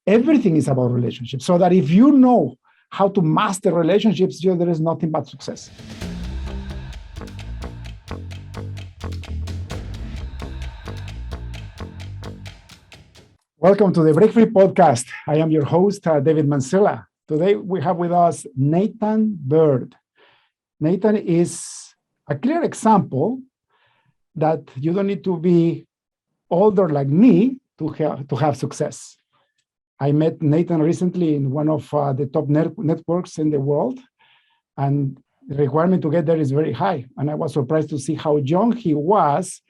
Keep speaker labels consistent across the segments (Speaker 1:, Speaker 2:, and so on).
Speaker 1: Everything is about relationships. So that if you know how to master relationships, there is nothing but success. Welcome to the Break Free Podcast. I am your host, David Mancilla. Today we have with us Nathan Byrd. Nathan is a clear example that you don't need to be older like me to have success. I met Nathan recently in one of the top networks in the world, and the requirement to get there is very high. And I was surprised to see how young he was,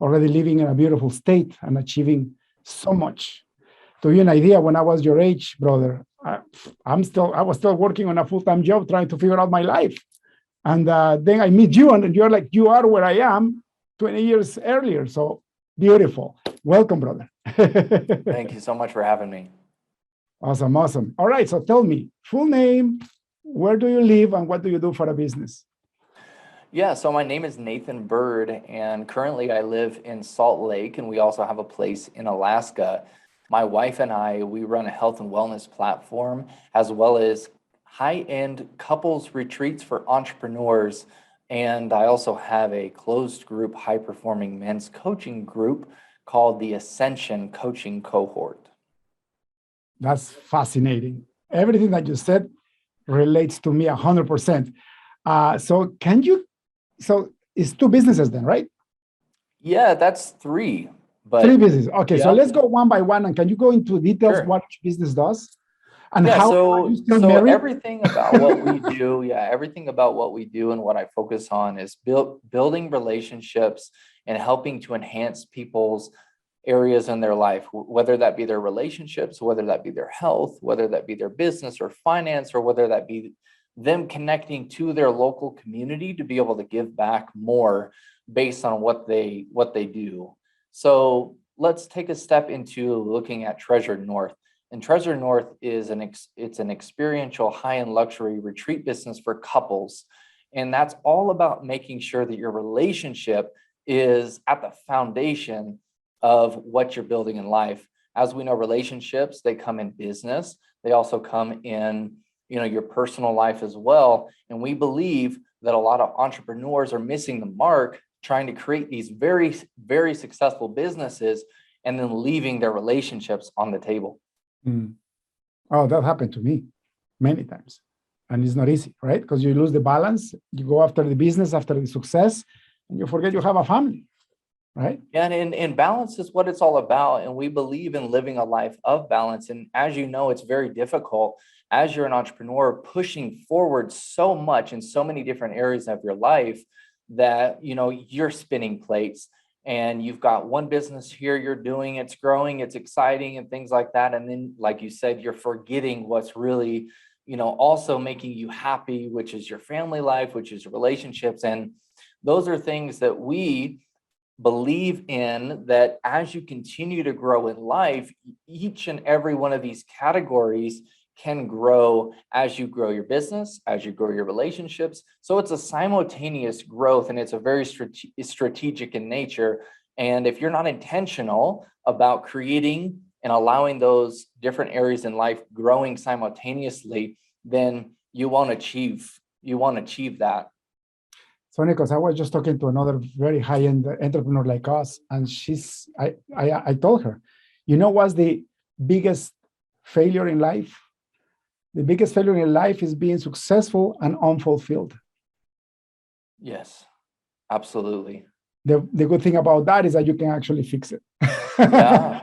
Speaker 1: already living in a beautiful state and achieving so much. To give you an idea, when I was your age, brother, I was still working on a full-time job trying to figure out my life. And then I meet you, and you're like, you are where I am 20 years earlier. So beautiful. Welcome, brother.
Speaker 2: Thank you so much for having me.
Speaker 1: Awesome. All right. So tell me, full name, where do you live, and what do you do for a business?
Speaker 2: Yeah, so my name is Nathan Byrd, and currently I live in Salt Lake, and we also have a place in Alaska. My wife and I, we run a health and wellness platform, as well as high-end couples retreats for entrepreneurs. And I also have a closed group, high-performing men's coaching group called the Ascension Coaching Cohort.
Speaker 1: That's fascinating. Everything that you said relates to me 100%. So it's two businesses then, right?
Speaker 2: Yeah, that's three. But
Speaker 1: three businesses. Okay,
Speaker 2: yeah.
Speaker 1: So let's go one by one. And can you go into details what each business does? And how are you still married?
Speaker 2: Everything about what we do, everything about what we do and what I focus on is building relationships and helping to enhance people's areas in their life, whether that be their relationships, whether that be their health, whether that be their business or finance, or whether that be them connecting to their local community to be able to give back more based on what they do. So let's take a step into looking at Treasure North. And Treasure North is it's an experiential high-end luxury retreat business for couples. And that's all about making sure that your relationship is at the foundation of what you're building in life. As we know, relationships, they come in business. They also come in, your personal life as well. And we believe that a lot of entrepreneurs are missing the mark, trying to create these very, very successful businesses and then leaving their relationships on the table.
Speaker 1: Oh, that happened to me many times. And it's not easy, right? Because you lose the balance, you go after the business, after the success, and you forget you have a family, right?
Speaker 2: Yeah, and balance is what it's all about. And we believe in living a life of balance. And as you know, it's very difficult as you're an entrepreneur pushing forward so much in so many different areas of your life that, you're spinning plates. And you've got one business here you're doing, it's growing, it's exciting and things like that. And then, like you said, you're forgetting what's really, also making you happy, which is your family life, which is relationships. And those are things that we believe in, that as you continue to grow in life, each and every one of these categories can grow as you grow your business, as you grow your relationships. So it's a simultaneous growth, and it's a very strategic in nature. And if you're not intentional about creating and allowing those different areas in life growing simultaneously, then you won't achieve that.
Speaker 1: So, Nicholas, I was just talking to another very high-end entrepreneur like us, and I told her, what's the biggest failure in life? The biggest failure in life is being successful and unfulfilled.
Speaker 2: Yes, absolutely.
Speaker 1: The good thing about that is that you can actually fix it.
Speaker 2: Yeah.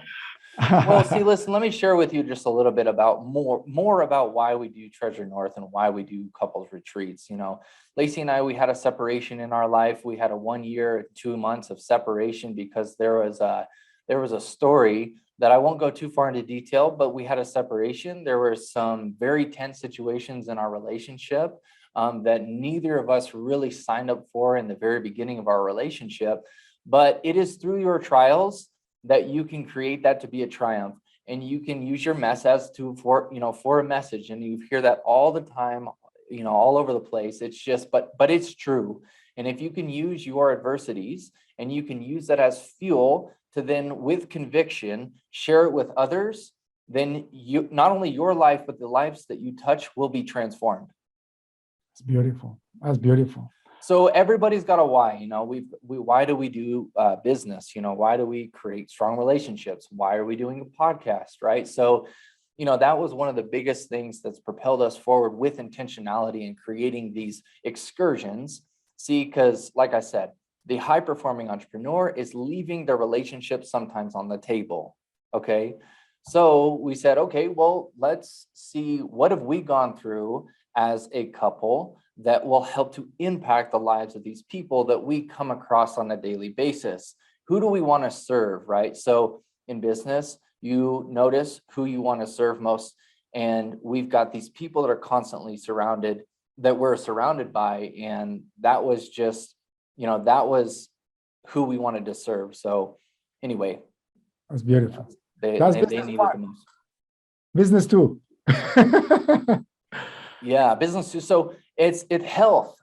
Speaker 2: Well, see, listen, let me share with you just a little bit about more about why we do Treasure North and why we do couples retreats. Lacey and I, we had a separation in our life. We had a 1 year, 2 months of separation because there was a story that I won't go too far into detail, but we had a separation. There were some very tense situations in our relationship that neither of us really signed up for in the very beginning of our relationship. But it is through your trials that you can create that to be a triumph, and you can use your mess for a message. And you hear that all the time, all over the place. It's just, but it's true. And if you can use your adversities and you can use that as fuel to then, with conviction, share it with others, then you, not only your life, but the lives that you touch will be transformed.
Speaker 1: It's beautiful. That's beautiful.
Speaker 2: So everybody's got a why, why do we do business? Why do we create strong relationships? Why are we doing a podcast, right? So, that was one of the biggest things that's propelled us forward with intentionality and creating these excursions. See, because like I said, the high performing entrepreneur is leaving their relationships sometimes on the table. Okay. So we said, okay, well, let's see, what have we gone through as a couple that will help to impact the lives of these people that we come across on a daily basis? Who do we want to serve, right? So in business, you notice who you want to serve most. And we've got these people that are constantly that we're surrounded by. And that was just, that was who we wanted to serve. So anyway.
Speaker 1: That's beautiful.
Speaker 2: They needed the most.
Speaker 1: Business too.
Speaker 2: Yeah, business too. So it's health.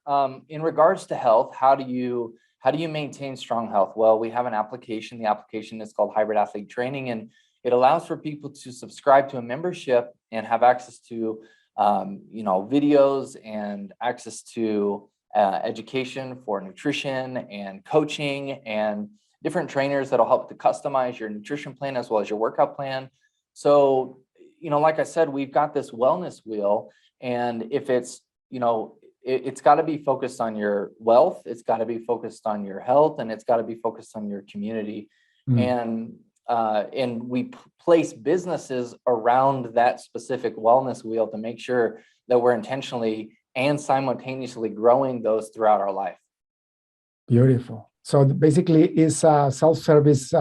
Speaker 2: In regards to health, how do you maintain strong health? Well, we have an application. The application is called Hybrid Athlete Training, and it allows for people to subscribe to a membership and have access to videos and access to education for nutrition and coaching and different trainers that'll help to customize your nutrition plan as well as your workout plan. So, like I said, we've got this wellness wheel, and if it's, it's got to be focused on your wealth, it's got to be focused on your health, and it's got to be focused on your community. And we place businesses around that specific wellness wheel to make sure that we're intentionally and simultaneously growing those throughout our life.
Speaker 1: Beautiful. So basically, it's a self-service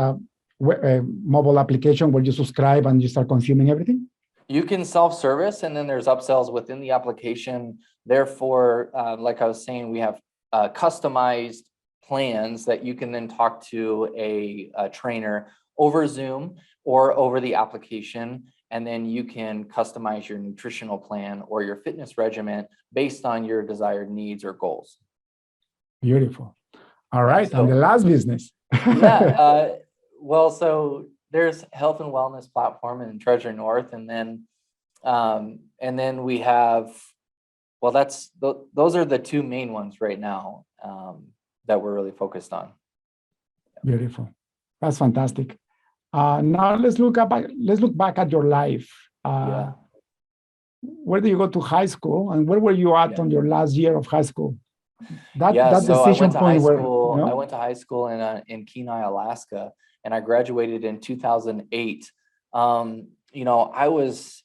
Speaker 1: mobile application where you subscribe and you start consuming everything?
Speaker 2: You can self-service, and then there's upsells within the application. Therefore, like I was saying, we have customized plans that you can then talk to a trainer over Zoom or over the application, and then you can customize your nutritional plan or your fitness regimen based on your desired needs or goals.
Speaker 1: Beautiful. All right, and the last business.
Speaker 2: Well, so there's health and wellness platform in Treasure North, and then we have, well, those are the two main ones right now that we're really focused on.
Speaker 1: Beautiful. That's fantastic. Now let's look back at your life. Where did you go to high school, and where were you at on your last year of high school?
Speaker 2: So I went to high school. I went to high school in Kenai, Alaska, and I graduated in 2008. I was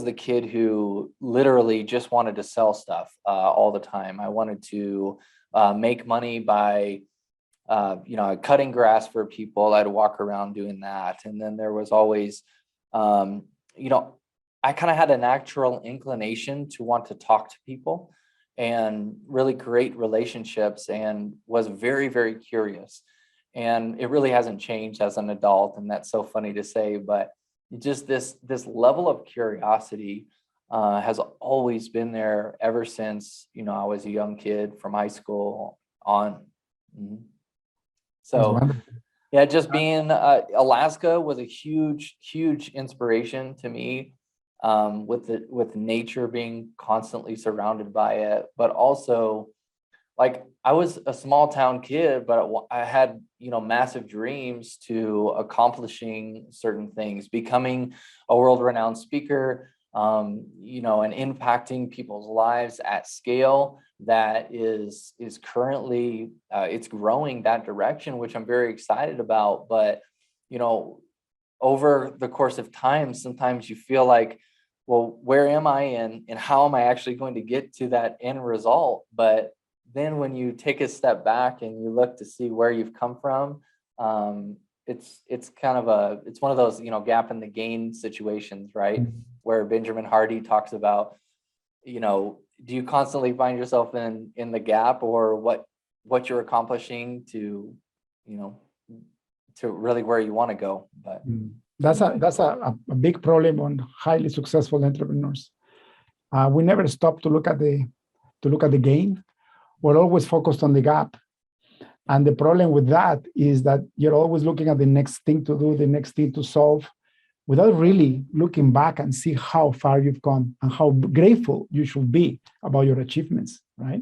Speaker 2: the kid who literally just wanted to sell stuff all the time. I wanted to make money by cutting grass for people. I'd walk around doing that, and then there was always I kind of had a natural inclination to want to talk to people and really create relationships, and was very, very curious. And it really hasn't changed as an adult, and that's so funny to say, but just this level of curiosity has always been there ever since I was a young kid from high school on. So yeah, just being Alaska was a huge inspiration to me. With nature, being constantly surrounded by it, but also, like, I was a small town kid, but I had massive dreams to accomplishing certain things, becoming a world-renowned speaker, and impacting people's lives at scale that is currently it's growing that direction, which I'm very excited about. But over the course of time, sometimes you feel like, well, where am I, and how am I actually going to get to that end result? But then when you take a step back and you look to see where you've come from, it's one of those gap in the gain situations, right? Where Benjamin Hardy talks about, do you constantly find yourself in the gap, or what you're accomplishing to really where you want to go? But
Speaker 1: that's a big problem on highly successful entrepreneurs. We never stop to look at the gain. We're always focused on the gap. And the problem with that is that you're always looking at the next thing to do, the next thing to solve. without really looking back and see how far you've come and how grateful you should be about your achievements, right?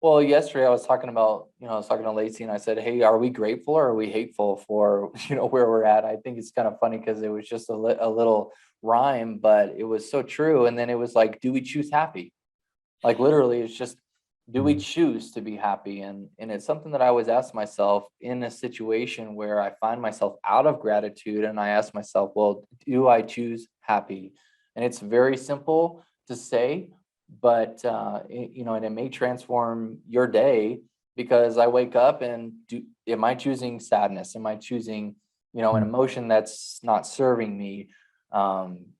Speaker 2: Well, yesterday I was talking about, I was talking to Lacey and I said, hey, are we grateful or are we hateful for, where we're at? I think it's kind of funny because it was just a little rhyme, but it was so true. And then it was like, do we choose happy? Like literally, it's just, do we choose to be happy? And it's something that I always ask myself in a situation where I find myself out of gratitude. And I ask myself, well, do I choose happy? And it's very simple to say, but and it may transform your day, because I wake up and am I choosing sadness? Am I choosing, an emotion that's not serving me?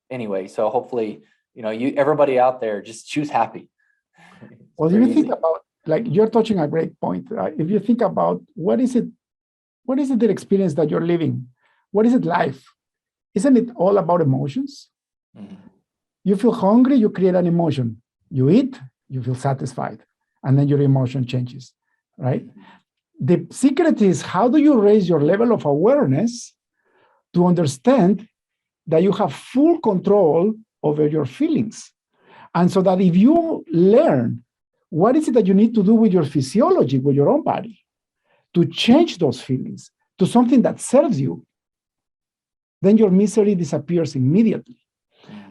Speaker 2: Anyway, so hopefully, everybody out there, just choose happy.
Speaker 1: Well, if you think about, like, you're touching a great point. If you think about what is it the experience that you're living? What is it life? Isn't it all about emotions? Mm-hmm. You feel hungry, you create an emotion. You eat, you feel satisfied, and then your emotion changes, right? The secret is, how do you raise your level of awareness to understand that you have full control over your feelings? And so that if you learn what is it that you need to do with your physiology, with your own body, to change those feelings to something that serves you, then your misery disappears immediately.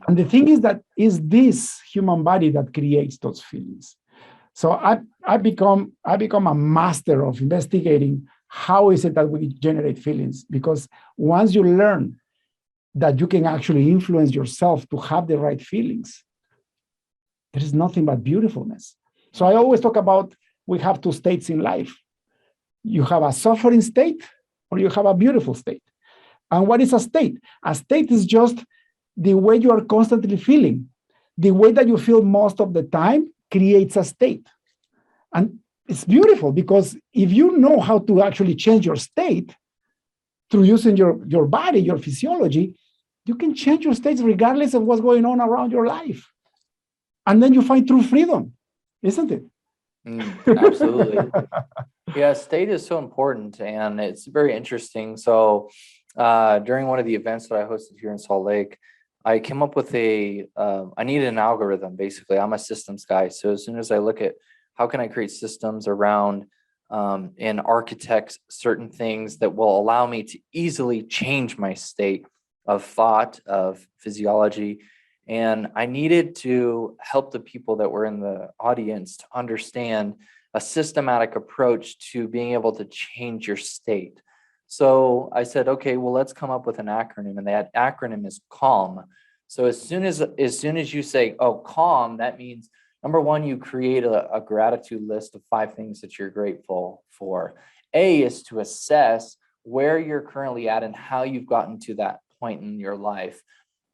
Speaker 1: And the thing is that is this human body that creates those feelings. So I become a master of investigating how is it that we generate feelings, because once you learn that you can actually influence yourself to have the right feelings, there is nothing but beautifulness. So I always talk about, we have two states in life. You have a suffering state or you have a beautiful state. And what is a state? A state is just the way you are constantly feeling. The way that you feel most of the time creates a state. And it's beautiful, because if you know how to actually change your state through using your body, your physiology, you can change your states regardless of what's going on around your life. And then you find true freedom, isn't it?
Speaker 2: Absolutely. Yeah, state is so important, and it's very interesting. So during one of the events that I hosted here in Salt Lake, I came up with I needed an algorithm, basically. I'm a systems guy. So as soon as I look at how can I create systems around and architect certain things that will allow me to easily change my state of thought, of physiology. And I needed to help the people that were in the audience to understand a systematic approach to being able to change your state. So I said, okay, well, let's come up with an acronym, and that acronym is CALM. So as soon as you say, oh, CALM, that means, number one, you create a gratitude list of 5 things that you're grateful for. A is to assess where you're currently at and how you've gotten to that point in your life.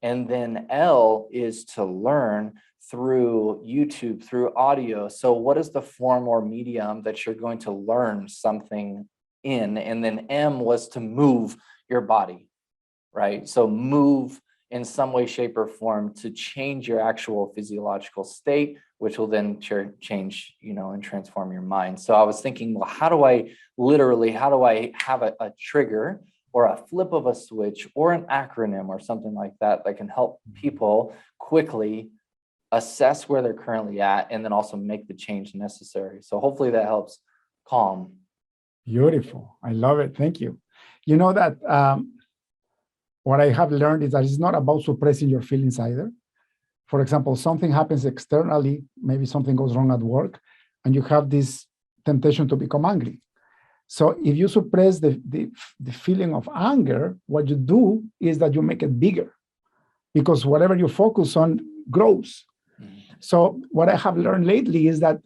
Speaker 2: And then L is to learn through YouTube, through audio. So what is the form or medium that you're going to learn something in? And then M was to move your body, right? So move in some way, shape, or form to change your actual physiological state, which will then change, and transform your mind. So I was thinking, well, how do I have a trigger or a flip of a switch or an acronym or something like that can help people quickly assess where they're currently at and then also make the change necessary. So hopefully that helps calm.
Speaker 1: Beautiful. I love it. Thank you. You know that what I have learned is that it's not about suppressing your feelings either. For example, something happens externally, maybe something goes wrong at work, and you have this temptation to become angry. So if you suppress the feeling of anger, what you do is that you make it bigger, because whatever you focus on grows. So what I have learned lately is that,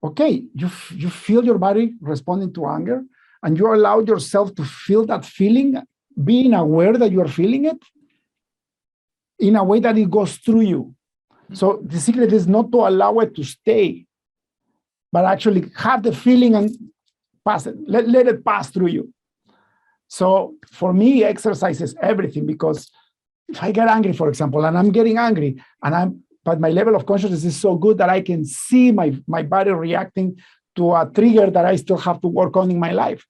Speaker 1: okay, you feel your body responding to anger, and you allow yourself to feel that feeling, being aware that you are feeling it in a way that it goes through you. So the secret is not to allow it to stay, but actually have the feeling and pass it. Let it pass through you. So for me, exercise is everything, because if I get angry, for example, and I'm getting angry, but my level of consciousness is so good that I can see my body reacting to a trigger that I still have to work on in my life.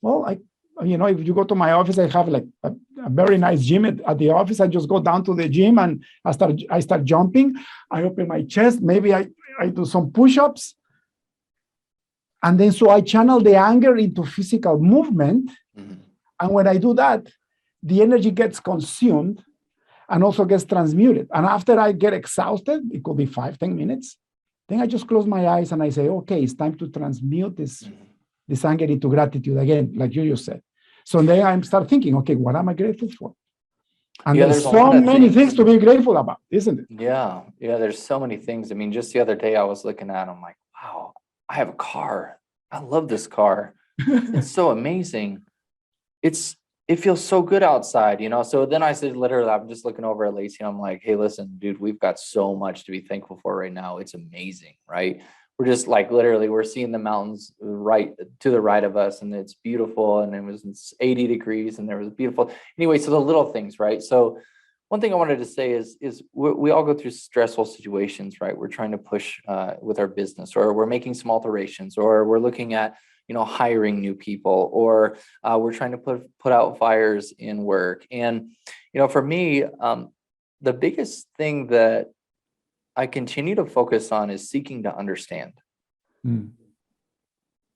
Speaker 1: Well, I if you go to my office, I have like a very nice gym at the office. I just go down to the gym and I start jumping. I open my chest. Maybe I do some push-ups. And then so I channel the anger into physical movement. Mm-hmm. And when I do that, the energy gets consumed and also gets transmuted. And after I get exhausted, it could be 5-10 minutes. Then I just close my eyes and I say, okay, it's time to transmute this anger into gratitude again, like you just said. So then I start thinking, okay, what am I grateful for? And there's so many things to be grateful about, isn't it?
Speaker 2: Yeah, there's so many things. I mean, just the other day I was looking at, I'm like, wow, I have a car. I love this car. It's so amazing. It feels so good outside, So then I said, literally, I'm just looking over at Lacey and I'm like, hey, listen, dude, we've got so much to be thankful for right now. It's amazing, right? We're just like, literally, we're seeing the mountains right to the right of us and it's beautiful. And it was 80 degrees and there was beautiful. Anyway, so the little things, right? So one thing I wanted to say is we all go through stressful situations, right? We're trying to push with our business, or we're making some alterations, or we're looking at, hiring new people, or we're trying to put out fires in work. And, for me, the biggest thing that I continue to focus on is seeking to understand.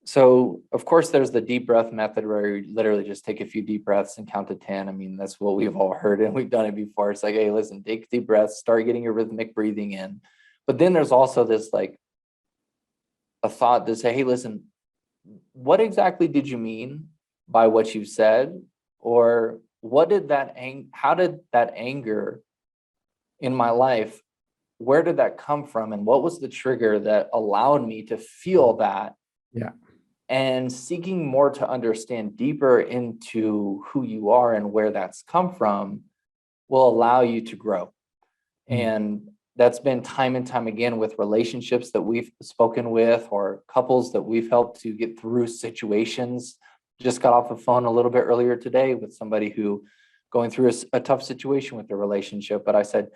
Speaker 2: So, of course, there's the deep breath method where you literally just take a few deep breaths and count to 10. I mean, that's what we've all heard and we've done it before. It's like, hey, listen, take deep breaths, start getting your rhythmic breathing in. But then there's also this like a thought to say, hey, listen, what exactly did you mean by what you said? Or what did how did that anger in my life, where did that come from? And what was the trigger that allowed me to feel that?
Speaker 1: Yeah.
Speaker 2: And seeking more to understand deeper into who you are and where that's come from will allow you to grow. And that's been time and time again with relationships that we've spoken with, or couples that we've helped to get through situations. Just got off the phone a little bit earlier today with somebody who going through a tough situation with their relationship. But I said,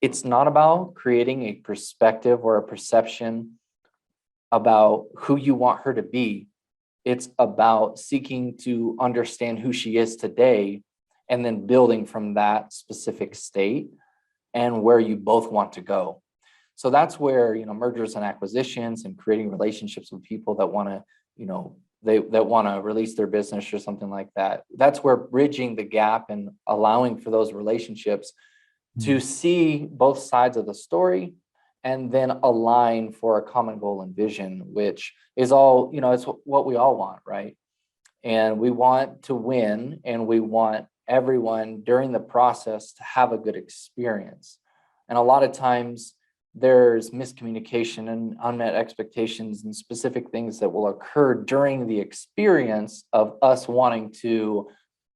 Speaker 2: it's not about creating a perspective or a perception about who you want her to be. It's about seeking to understand who she is today and then building from that specific state and where you both want to go. So that's where, mergers and acquisitions and creating relationships with people that want to, that want to release their business or something like that. That's where bridging the gap and allowing for those relationships to see both sides of the story and then align for a common goal and vision, which is all, it's what we all want, right? And we want to win, and we want everyone during the process to have a good experience. And a lot of times there's miscommunication and unmet expectations and specific things that will occur during the experience of us wanting to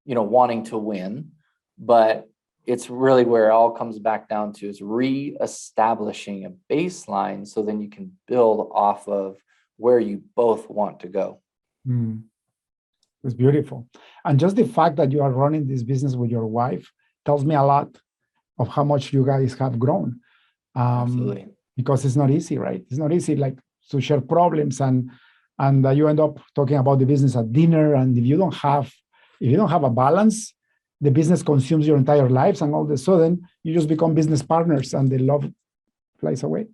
Speaker 2: win. But it's really where it all comes back down to is reestablishing a baseline so then you can build off of where you both want to go.
Speaker 1: It's beautiful. And just the fact that you are running this business with your wife tells me a lot of how much you guys have grown.
Speaker 2: Absolutely.
Speaker 1: Because it's not easy, right? It's not easy like to share problems and you end up talking about the business at dinner. And if you don't have a balance, the business consumes your entire lives, and all of a sudden you just become business partners and the love flies away.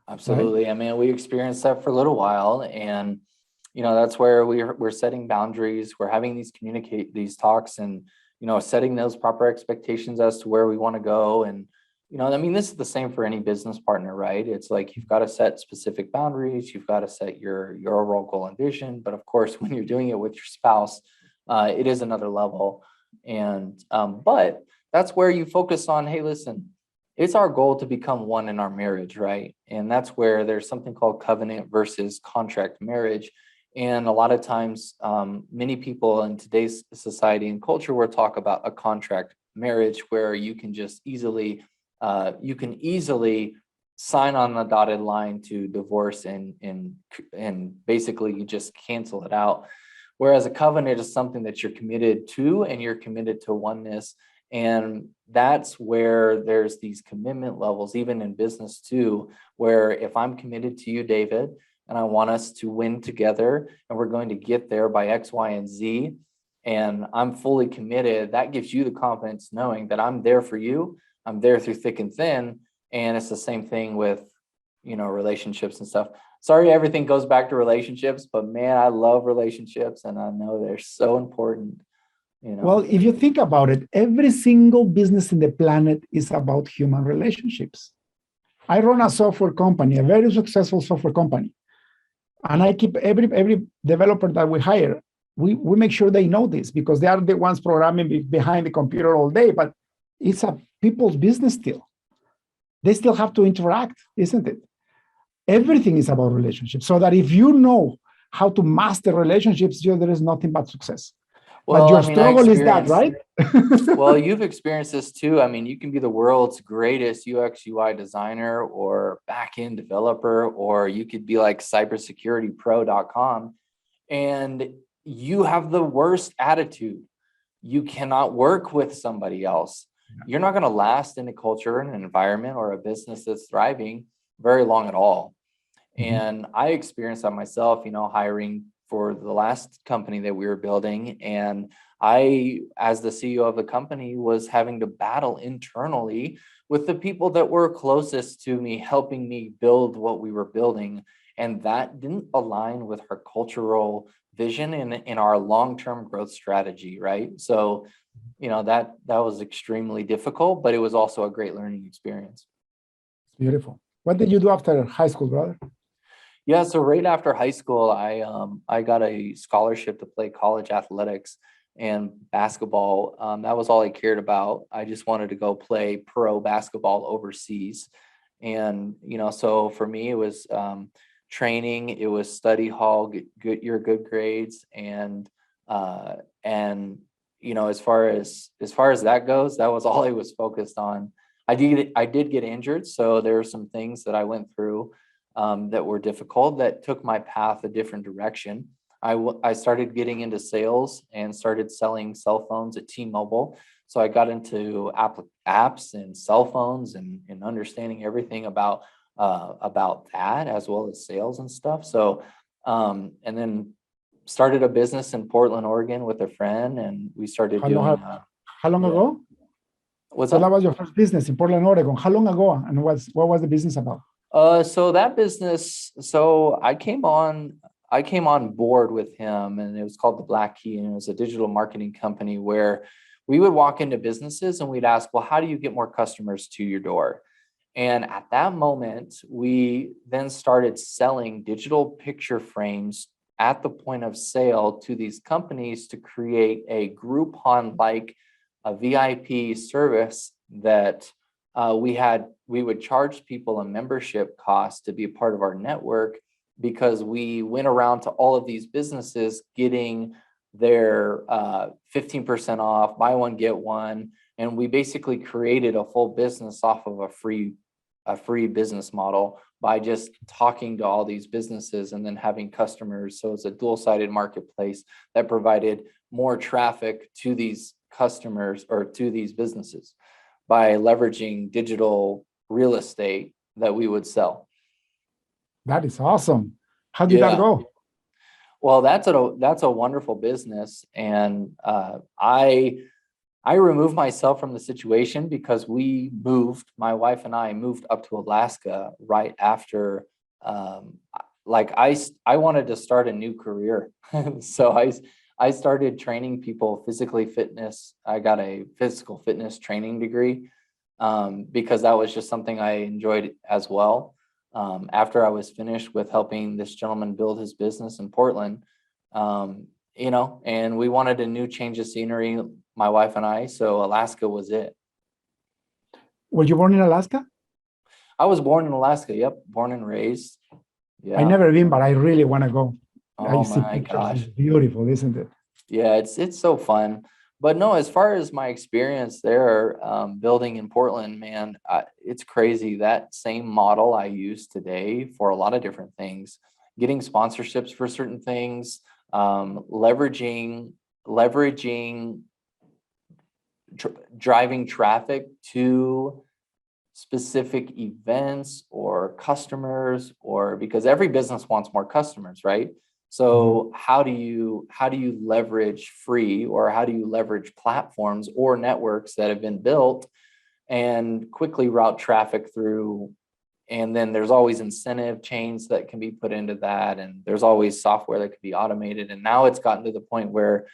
Speaker 2: Absolutely. Right? I mean, we experienced that for a little while, and that's where we're setting boundaries. We're having these talks and setting those proper expectations as to where we want to go. And this is the same for any business partner, right? It's like you've got to set specific boundaries. You've got to set your overall goal and vision. But of course, when you're doing it with your spouse, it is another level. And but that's where you focus on, hey, listen, it's our goal to become one in our marriage, right? And that's where there's something called covenant versus contract marriage. And a lot of times, many people in today's society and culture will talk about a contract marriage where you can just easily sign on the dotted line to divorce and basically you just cancel it out. Whereas a covenant is something that you're committed to and you're committed to oneness. And that's where there's these commitment levels, even in business too, where if I'm committed to you, David, and I want us to win together and we're going to get there by X, Y, and Z, and I'm fully committed, that gives you the confidence knowing that I'm there for you. I'm there through thick and thin. And it's the same thing with, relationships and stuff. Sorry, everything goes back to relationships, but man, I love relationships and I know they're so important.
Speaker 1: Well, if you think about it, every single business in the planet is about human relationships. I run a software company, a very successful software company, and I keep every developer that we hire, we make sure they know this because they are the ones programming behind the computer all day, but it's a people's business still. They still have to interact, isn't it? Everything is about relationships. So that if you know how to master relationships, there is nothing but success. But
Speaker 2: Well,
Speaker 1: your
Speaker 2: I mean, I
Speaker 1: struggle is that,
Speaker 2: experienced,
Speaker 1: right?
Speaker 2: well, you've experienced this too. I mean, you can be the world's greatest UX UI designer or back-end developer, or you could be like cybersecuritypro.com, and you have the worst attitude. You cannot work with somebody else. You're not going to last in a culture and an environment or a business that's thriving very long at all. And I experienced that myself, hiring for the last company that we were building. And I, as the CEO of the company, was having to battle internally with the people that were closest to me, helping me build what we were building. And that didn't align with our cultural vision and in our long-term growth strategy, right? So, that was extremely difficult, but it was also a great learning experience.
Speaker 1: Beautiful. What did you do after high school, brother?
Speaker 2: Yeah, so right after high school, I got a scholarship to play college athletics and basketball. That was all I cared about. I just wanted to go play pro basketball overseas. And, so for me, it was training, it was study hall, get your good grades. And as far as that goes, that was all I was focused on. I did get injured. So there were some things that I went through that were difficult, that took my path a different direction. I started getting into sales and started selling cell phones at T-Mobile. So I got into apps and cell phones and understanding everything about that, as well as sales and stuff. So, and then started a business in Portland, Oregon with a friend, and we started
Speaker 1: How
Speaker 2: doing.
Speaker 1: long, how long
Speaker 2: Yeah.
Speaker 1: ago?
Speaker 2: What's
Speaker 1: So that
Speaker 2: up?
Speaker 1: was your first business in Portland, Oregon. How long ago? And what was the business about?
Speaker 2: So that business, so I came on board with him, and it was called the Black Key, and it was a digital marketing company where we would walk into businesses and we'd ask, well, how do you get more customers to your door? And at that moment, we then started selling digital picture frames at the point of sale to these companies to create a Groupon like a VIP service that we would charge people a membership cost to be a part of our network, because we went around to all of these businesses getting their 15% off, buy one, get one. And we basically created a full business off of a free business model by just talking to all these businesses and then having customers. So it's a dual-sided marketplace that provided more traffic to these customers or to these businesses by leveraging digital real estate that we would sell.
Speaker 1: That is awesome. How did that
Speaker 2: Yeah.
Speaker 1: go?
Speaker 2: Well, that's a wonderful business, and I removed myself from the situation because my wife and I moved up to Alaska right after. I wanted to start a new career, so I started training people physically fitness. I got a physical fitness training degree because that was just something I enjoyed as well. After I was finished with helping this gentleman build his business in Portland, and we wanted a new change of scenery, my wife and I, so Alaska was it.
Speaker 1: Were you born in Alaska?
Speaker 2: I was born in Alaska. Yep. Born and raised.
Speaker 1: I
Speaker 2: Yeah.
Speaker 1: never been, but I really want to go. I
Speaker 2: Oh
Speaker 1: see
Speaker 2: my
Speaker 1: pictures.
Speaker 2: gosh.
Speaker 1: It's beautiful, isn't it?
Speaker 2: Yeah, it's so fun. But no, as far as my experience there, building in Portland, man, it's crazy. That same model I use today for a lot of different things, getting sponsorships for certain things, leveraging driving traffic to specific events or customers, or because every business wants more customers, right? So how do you leverage free, or how do you leverage platforms or networks that have been built and quickly route traffic through? And then there's always incentive chains that can be put into that. And there's always software that can be automated. And now it's gotten to the point where,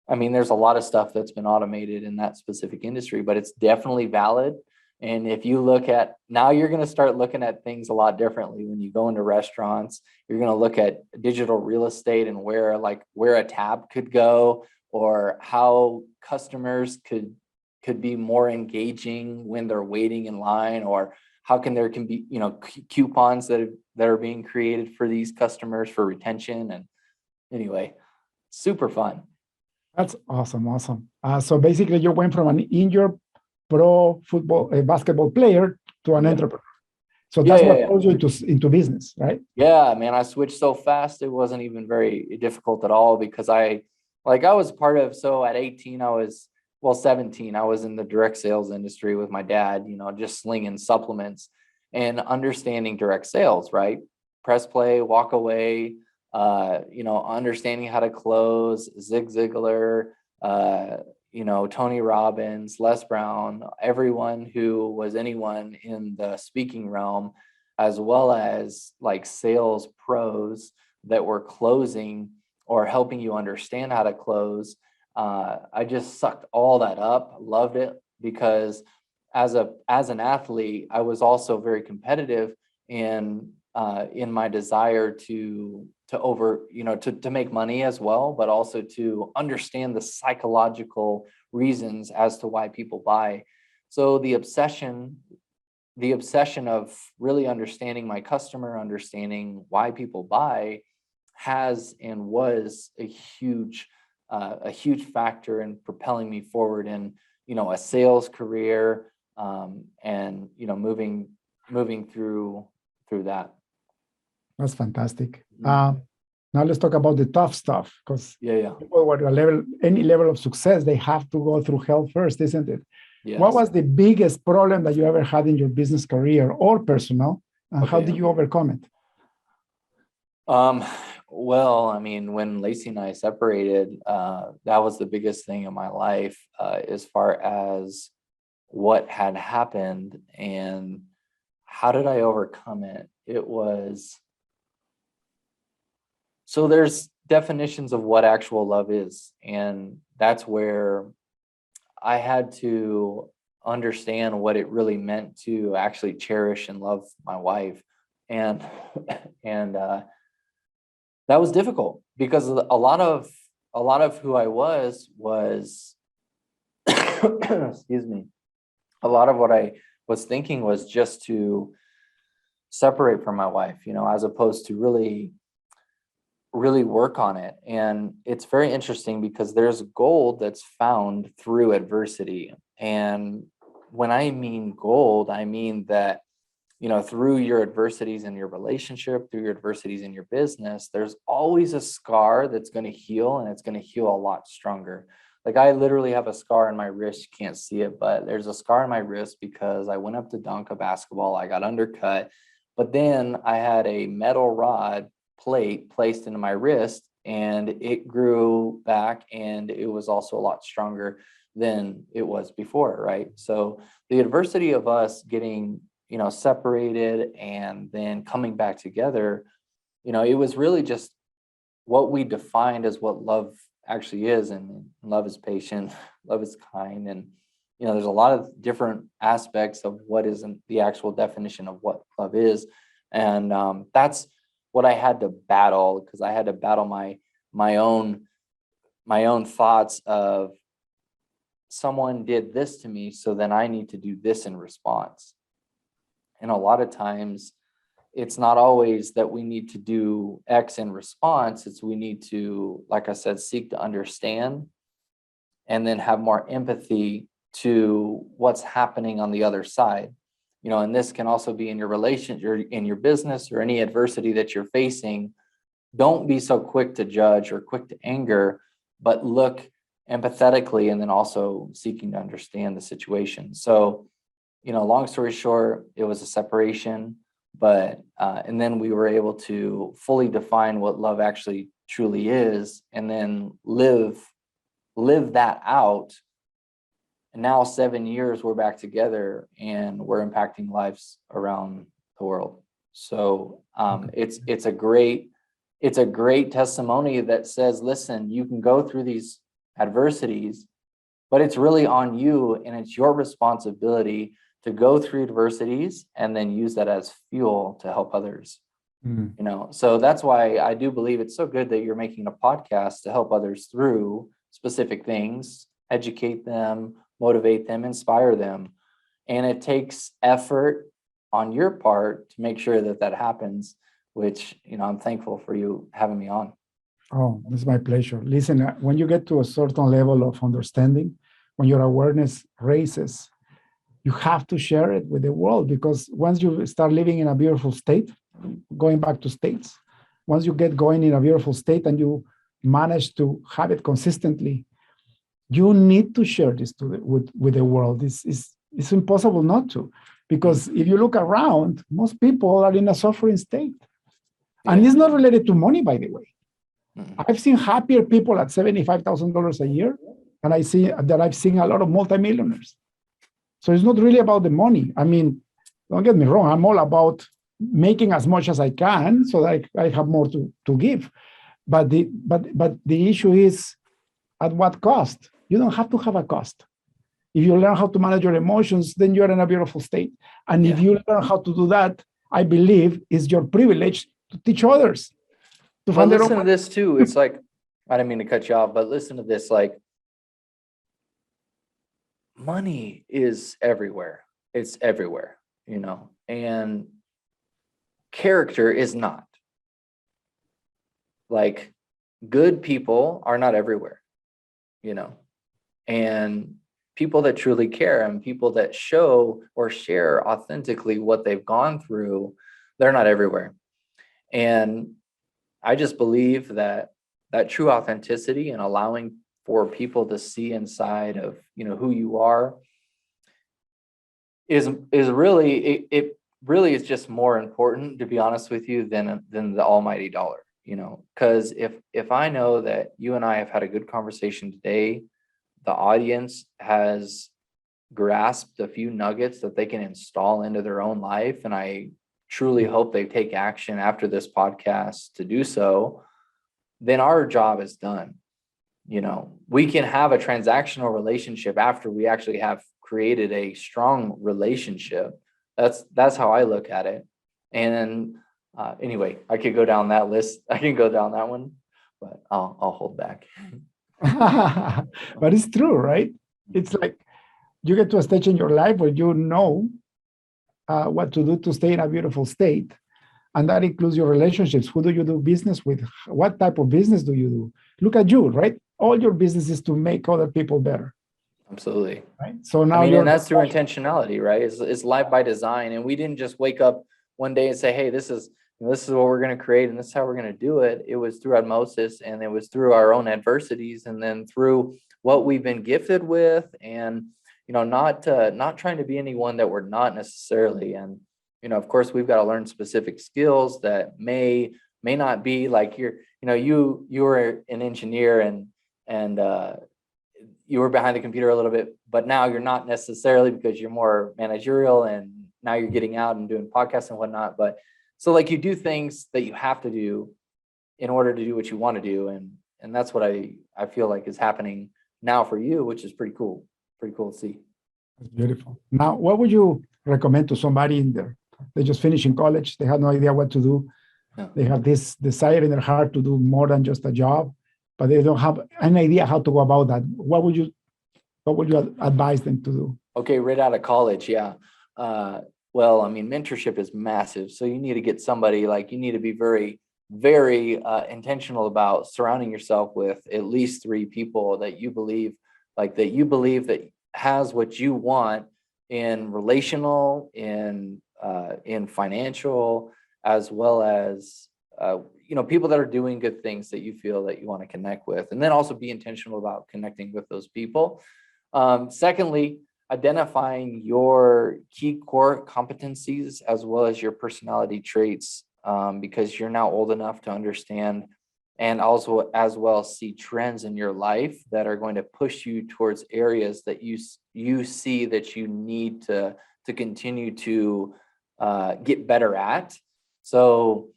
Speaker 2: I mean, there's a lot of stuff that's been automated in that specific industry, but it's definitely valid. And if you look at now, you're going to start looking at things a lot differently when you go into restaurants. You're going to look at digital real estate and where a tab could go, or how customers could be more engaging when they're waiting in line, or how there can be, coupons that are being created for these customers for retention. And anyway, super fun.
Speaker 1: That's awesome. So basically, you went from an injured pro football, basketball player to an entrepreneur. So that's what brought you into business, right?
Speaker 2: Yeah, man, I switched so fast. It wasn't even very difficult at all, because I was part of, so at 18, 17, I was in the direct sales industry with my dad, just slinging supplements and understanding direct sales, right? Press play, walk away, understanding how to close. Zig Ziglar, Tony Robbins, Les Brown, everyone who was anyone in the speaking realm, as well as like sales pros that were closing or helping you understand how to close. I just sucked all that up, loved it, because as an athlete, I was also very competitive in my desire to make money as well, but also to understand the psychological reasons as to why people buy. So the obsession of really understanding my customer, understanding why people buy, has and was a huge factor in propelling me forward in, a sales career, and, moving through that.
Speaker 1: That's fantastic. Now let's talk about the tough stuff, because people were any level of success, they have to go through hell first, isn't it?
Speaker 2: Yes.
Speaker 1: What was the biggest problem that you ever had in your business career or personal, and how did you overcome it?
Speaker 2: Well, I mean, when Lacey and I separated, that was the biggest thing in my life, as far as what had happened and how did I overcome it. It was, so there's definitions of what actual love is. And that's where I had to understand what it really meant to actually cherish and love my wife. And that was difficult, because a lot of who I was excuse me, a lot of what I was thinking was just to separate from my wife, as opposed to really work on it. And it's very interesting, because there's gold that's found through adversity. And when I mean gold, I mean that, through your adversities in your relationship, through your adversities in your business, there's always a scar that's going to heal, and it's going to heal a lot stronger. Like, I literally have a scar on my wrist. You can't see it, but there's a scar on my wrist because I went up to dunk a basketball. I got undercut, but then I had a metal rod plate placed into my wrist, and it grew back, and it was also a lot stronger than it was before, right? So the adversity of us getting, separated and then coming back together, it was really just what we defined as what love actually is. And love is patient, love is kind. And, there's a lot of different aspects of what isn't the actual definition of what love is. And that's what I had to battle, because I had to battle my own thoughts of, someone did this to me, so then I need to do this in response. And a lot of times it's not always that we need to do X in response. It's we need to, like I said, seek to understand, and then have more empathy to what's happening on the other side. And this can also be in your relationship, or in your business, or any adversity that you're facing. Don't be so quick to judge or quick to anger, but look empathetically, and then also seeking to understand the situation. So, long story short, it was a separation, but and then we were able to fully define what love actually truly is, and then live that out. And now 7 years we're back together and we're impacting lives around the world. So it's a great testimony that says, listen, you can go through these adversities, but it's really on you, and it's your responsibility to go through adversities and then use that as fuel to help others. So that's why I do believe it's so good that you're making a podcast to help others through specific things, educate them, motivate them, inspire them. And it takes effort on your part to make sure that happens, which, I'm thankful for you having me on.
Speaker 1: Oh, it's my pleasure. Listen, when you get to a certain level of understanding, when your awareness raises, you have to share it with the world, because once you start living in a beautiful state, going back to states, once you get going in a beautiful state and you manage to have it consistently, you need to share this with the world. It's impossible not to, because if you look around, most people are in a suffering state. And it's not related to money, by the way. I've seen happier people at $75,000 a year, and I've seen a lot of multimillionaires. So it's not really about the money. I mean, don't get me wrong, I'm all about making as much as I can so that I have more to give. But the issue is, at what cost? You don't have to have a cost. If you learn how to manage your emotions, then you're in a beautiful state. And if you learn how to do that, I believe it's your privilege to teach others.
Speaker 2: But listen to this too. It's like, I didn't mean to cut you off, but listen to this. Like, money is everywhere. It's everywhere, and character is not. Like, good people are not everywhere, and people that truly care and people that show or share authentically what they've gone through, they're not everywhere. And I just believe that true authenticity and allowing for people to see inside of, who you are is really, it really is just more important, to be honest with you, than the almighty dollar, because if I know that you and I have had a good conversation today, the audience has grasped a few nuggets that they can install into their own life, and I truly hope they take action after this podcast to do so, then our job is done. We can have a transactional relationship after we actually have created a strong relationship. That's how I look at it. And anyway, I could go down that list. I can go down that one, but I'll hold back.
Speaker 1: But it's true, right? It's like you get to a stage in your life where you know what to do to stay in a beautiful state. And that includes your relationships. Who do you do business with? What type of business do you do? Look at you, right? All your business is to make other people better.
Speaker 2: Absolutely.
Speaker 1: Right. So now
Speaker 2: and that's through intentionality, right? It's life by design. And we didn't just wake up one day and say, hey, this is what we're going to create and this is how we're going to do it. It was through osmosis, and it was through our own adversities, and then through what we've been gifted with, and not trying to be anyone that we're not necessarily. And of course, we've got to learn specific skills that may not be like you were an engineer and you were behind the computer a little bit, but now you're not necessarily, because you're more managerial and now you're getting out and doing podcasts and whatnot. But so like you do things that you have to do in order to do what you want to do. And that's what I feel like is happening now for you, which is pretty cool to see.
Speaker 1: That's beautiful. Now, what would you recommend to somebody in there? They just finished in college. They have no idea what to do. Yeah. They have this desire in their heart to do more than just a job, but they don't have an idea how to go about that. What would you advise them to do?
Speaker 2: Okay, right out of college, yeah. Well, mentorship is massive. So you need to get somebody, you need to be very, very intentional about surrounding yourself with at least 3 people that you believe that has what you want in relational, in financial, as well as people that are doing good things that you feel that you want to connect with, and then also be intentional about connecting with those people. Secondly, identifying your key core competencies as well as your personality traits, because you're now old enough to understand and also as well see trends in your life that are going to push you towards areas that you see that you need to continue to get better at. So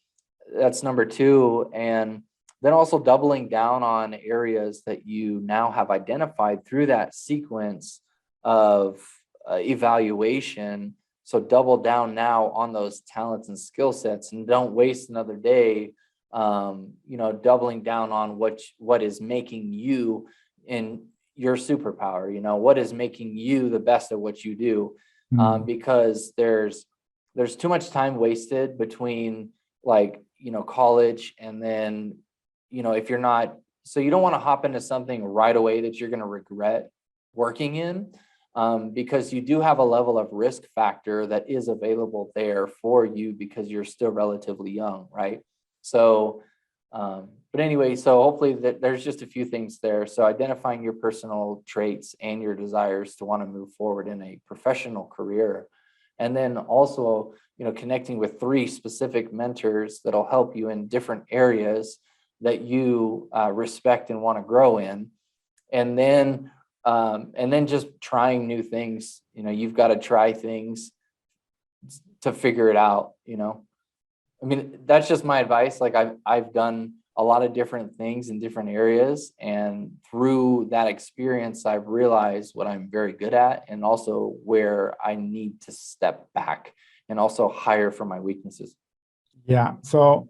Speaker 2: that's number two. And then also doubling down on areas that you now have identified through that sequence of evaluation. So double down now on those talents and skill sets, and don't waste another day, doubling down on what is making you in your superpower, what is making you the best at what you do. Because there's too much time wasted between college and then, if you're not, so you don't want to hop into something right away that you're going to regret working in, because you do have a level of risk factor that is available there for you because you're still relatively young, right? So, but anyway, so hopefully there's just a few things there. So identifying your personal traits and your desires to want to move forward in a professional career. And then also, connecting with 3 specific mentors that'll help you in different areas that you respect and want to grow in. And then just trying new things. You've got to try things to figure it out. I mean, that's just my advice. Like I've done a lot of different things in different areas, and through that experience, I've realized what I'm very good at and also where I need to step back and also hire for my weaknesses.
Speaker 1: Yeah. So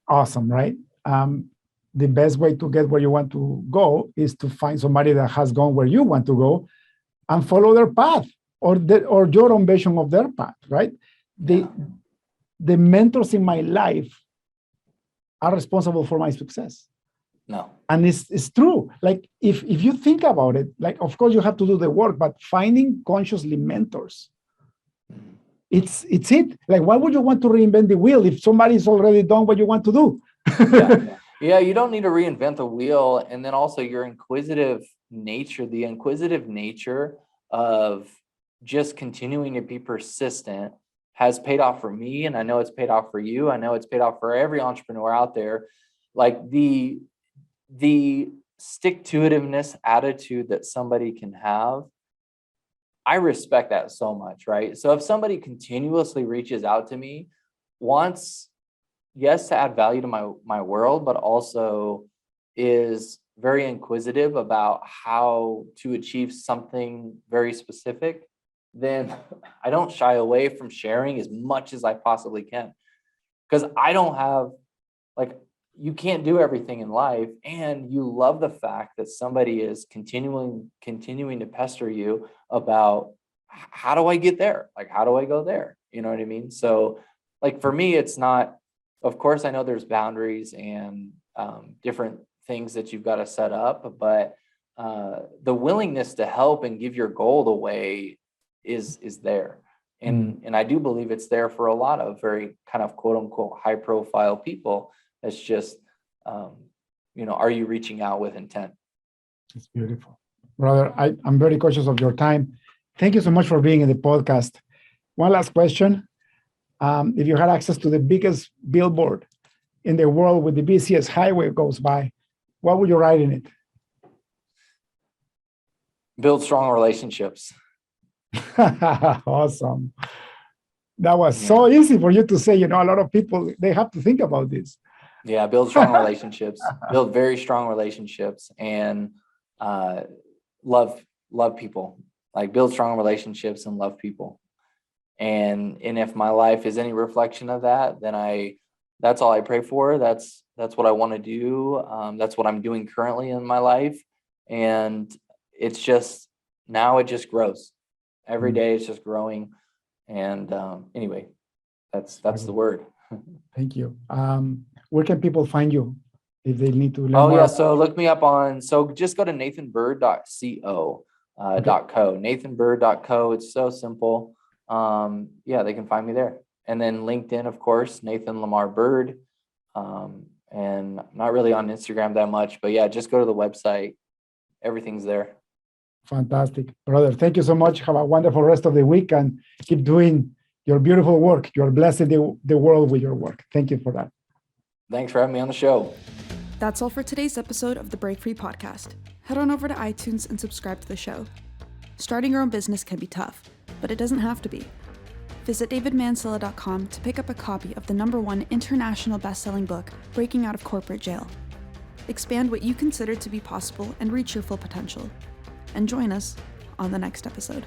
Speaker 1: awesome, right? The best way to get where you want to go is to find somebody that has gone where you want to go and follow their path or your own version of their path, right? The mentors in my life are responsible for my success.
Speaker 2: No.
Speaker 1: And it's true. Like if you think about it, like of course you have to do the work, but finding consciously mentors, it's it. Like why would you want to reinvent the wheel if somebody's already done what you want to do?
Speaker 2: Yeah, you don't need to reinvent the wheel. And then also your inquisitive nature of just continuing to be persistent has paid off for me. And I know it's paid off for you. I know it's paid off for every entrepreneur out there. Like the stick-to-itiveness attitude that somebody can have, I respect that so much, right? So if somebody continuously reaches out to me, wants, yes, to add value to my world, but also is very inquisitive about how to achieve something very specific, then I don't shy away from sharing as much as I possibly can. Because I don't have, you can't do everything in life, and you love the fact that somebody is continuing to pester you about how do I get there? Like, how do I go there? You know what I mean? So for me, it's not, of course, I know there's boundaries and different things that you've got to set up, but the willingness to help and give your gold away is there. And I do believe it's there for a lot of very kind of quote unquote high profile people. It's just, are you reaching out with intent?
Speaker 1: It's beautiful. Brother, I'm very cautious of your time. Thank you so much for being in the podcast. One last question. If you had access to the biggest billboard in the world with the busiest highway goes by, what would you write in it?
Speaker 2: Build strong relationships.
Speaker 1: Awesome. That was so easy for you to say. A lot of people, they have to think about this.
Speaker 2: Yeah, build strong relationships, build very strong relationships, and love people. Like build strong relationships and love people. And if my life is any reflection of that, then that's all I pray for. That's what I want to do. That's what I'm doing currently in my life. And it's just, now it just grows. Every day it's just growing. And anyway, that's the word.
Speaker 1: Thank you. Where can people find you if they need to learn
Speaker 2: more?
Speaker 1: Yeah,
Speaker 2: so look me up so just go to nathanbyrd.co. nathanbyrd.co. It's so simple. They can find me there. And then LinkedIn, of course, Nathan Lamar Byrd. And not really on Instagram that much, but just go to the website. Everything's there.
Speaker 1: Fantastic. Brother, thank you so much. Have a wonderful rest of the week and keep doing your beautiful work. You're blessing the world with your work. Thank you for that.
Speaker 2: Thanks for having me on the show.
Speaker 3: That's all for today's episode of the Break Free Podcast. Head on over to iTunes and subscribe to the show. Starting your own business can be tough, but it doesn't have to be. Visit davidmansilla.com to pick up a copy of the #1 international best-selling book, Breaking Out of Corporate Jail. Expand what you consider to be possible and reach your full potential. And join us on the next episode.